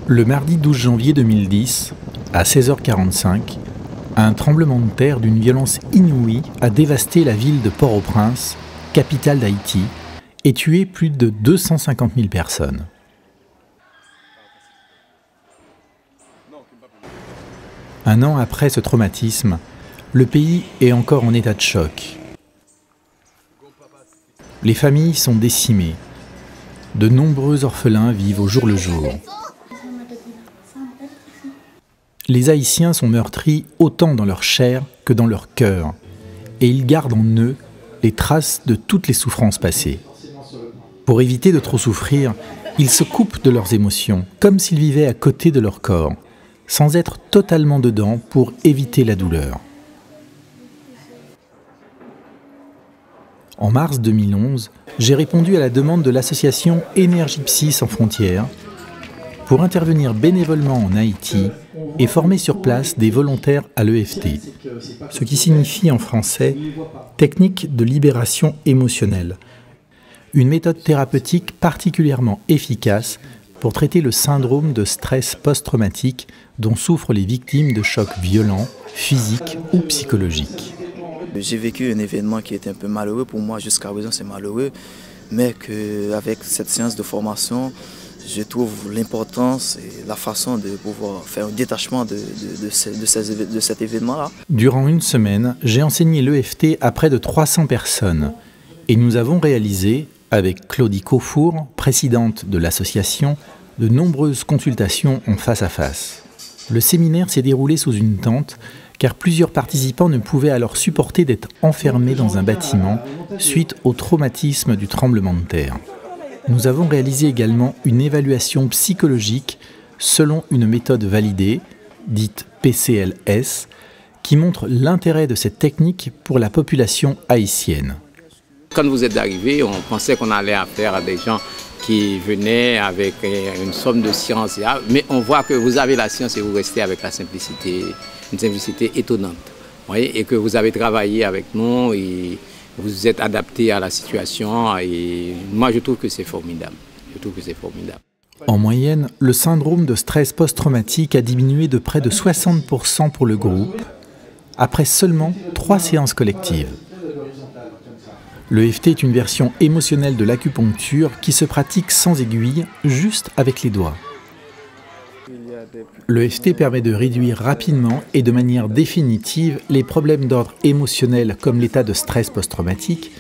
Le mardi 12 janvier 2010, à 16h45, un tremblement de terre d'une violence inouïe a dévasté la ville de Port-au-Prince, capitale d'Haïti, et tué plus de 250 000 personnes. Un an après ce traumatisme, le pays est encore en état de choc. Les familles sont décimées. De nombreux orphelins vivent au jour le jour. Les Haïtiens sont meurtris autant dans leur chair que dans leur cœur, et ils gardent en eux les traces de toutes les souffrances passées. Pour éviter de trop souffrir, ils se coupent de leurs émotions, comme s'ils vivaient à côté de leur corps, sans être totalement dedans pour éviter la douleur. En mars 2011, j'ai répondu à la demande de l'association Énergie Psy Sans Frontières pour intervenir bénévolement en Haïti et former sur place des volontaires à l'EFT, ce qui signifie en français « technique de libération émotionnelle », une méthode thérapeutique particulièrement efficace pour traiter le syndrome de stress post-traumatique dont souffrent les victimes de chocs violents, physiques ou psychologiques. J'ai vécu un événement qui était un peu malheureux pour moi, jusqu'à présent c'est malheureux, mais qu'avec cette séance de formation, je trouve l'importance et la façon de pouvoir faire un détachement de cet événement-là. Durant une semaine, j'ai enseigné l'EFT à près de 300 personnes et nous avons réalisé, avec Claudie Caufour, présidente de l'association, de nombreuses consultations en face à face. Le séminaire s'est déroulé sous une tente car plusieurs participants ne pouvaient alors supporter d'être enfermés dans un bâtiment suite au traumatisme du tremblement de terre. Nous avons réalisé également une évaluation psychologique selon une méthode validée, dite PCLS, qui montre l'intérêt de cette technique pour la population haïtienne. Quand vous êtes arrivé, on pensait qu'on allait affaire à des gens qui venaient avec une somme de science, mais on voit que vous avez la science et vous restez avec la simplicité, une simplicité étonnante. Voyez, et que vous avez travaillé avec nous et vous êtes adapté à la situation et moi je trouve que c'est formidable. En moyenne, le syndrome de stress post-traumatique a diminué de près de 60% pour le groupe, après seulement 3 séances collectives. L'EFT est une version émotionnelle de l'acupuncture qui se pratique sans aiguille, juste avec les doigts. L'EFT permet de réduire rapidement et de manière définitive les problèmes d'ordre émotionnel comme l'état de stress post-traumatique,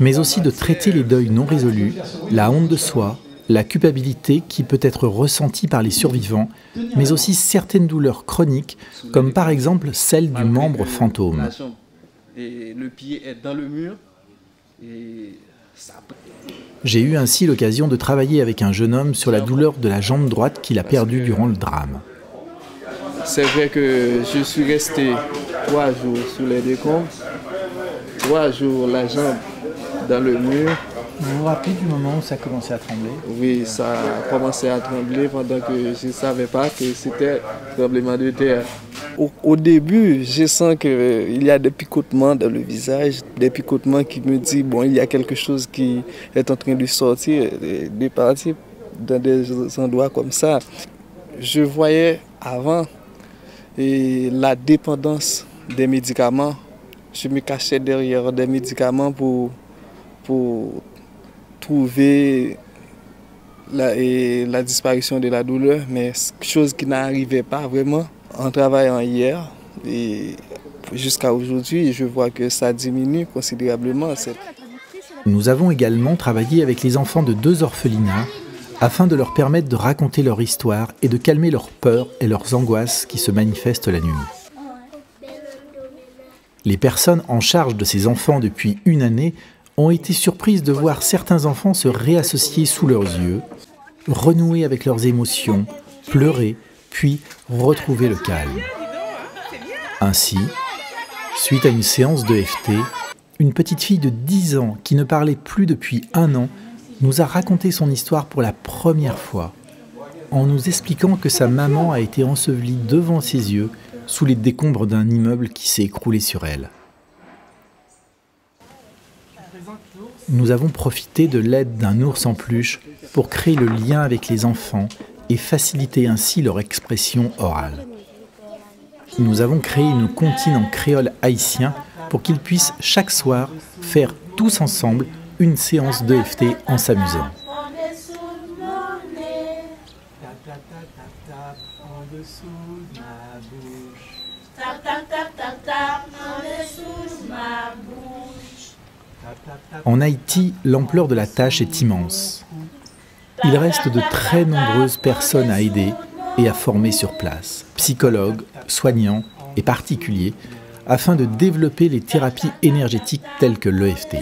mais aussi de traiter les deuils non résolus, la honte de soi, la culpabilité qui peut être ressentie par les survivants, mais aussi certaines douleurs chroniques, comme par exemple celle du membre fantôme. Le pied est dans le mur. J'ai eu ainsi l'occasion de travailler avec un jeune homme sur la douleur de la jambe droite qu'il a perdue durant le drame. C'est vrai que je suis resté 3 jours sous les décombres, 3 jours la jambe dans le mur. Vous vous rappelez du moment où ça a commencé à trembler? Oui, ça a commencé à trembler pendant que je ne savais pas que c'était un tremblement de terre. Au début, je sens qu'il y a des picotements dans le visage, des picotements qui me disent bon, il y a quelque chose qui est en train de sortir, de partir dans des endroits comme ça. Je voyais avant la dépendance des médicaments. Je me cachais derrière des médicaments pour trouver la disparition de la douleur, mais chose qui n'arrivait pas vraiment. En travaillant hier et jusqu'à aujourd'hui, je vois que ça diminue considérablement. Nous avons également travaillé avec les enfants de 2 orphelinats afin de leur permettre de raconter leur histoire et de calmer leurs peurs et leurs angoisses qui se manifestent la nuit. Les personnes en charge de ces enfants depuis une année ont été surprises de voir certains enfants se réassocier sous leurs yeux, renouer avec leurs émotions, pleurer, puis retrouver le calme. Ainsi, suite à une séance d'EFT, une petite fille de 10 ans qui ne parlait plus depuis 1 an nous a raconté son histoire pour la première fois, en nous expliquant que sa maman a été ensevelie devant ses yeux sous les décombres d'un immeuble qui s'est écroulé sur elle. Nous avons profité de l'aide d'un ours en peluche pour créer le lien avec les enfants et et faciliter ainsi leur expression orale. Nous avons créé une comptine en créole haïtien pour qu'ils puissent chaque soir faire tous ensemble une séance d'EFT en s'amusant. En Haïti, l'ampleur de la tâche est immense. Il reste de très nombreuses personnes à aider et à former sur place, psychologues, soignants et particuliers, afin de développer les thérapies énergétiques telles que l'EFT.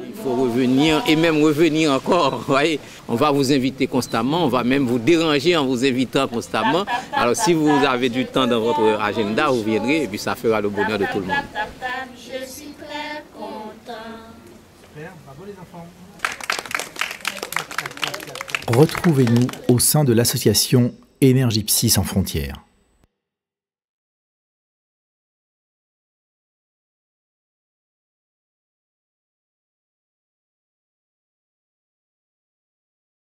Il faut revenir et même revenir encore. Voyez, on va vous inviter constamment, on va même vous déranger en vous invitant constamment. Alors si vous avez du temps dans votre agenda, vous viendrez et puis ça fera le bonheur de tout le monde. Je suis très content. Super, bravo les enfants. Retrouvez-nous au sein de l'association Énergie Psy sans frontières.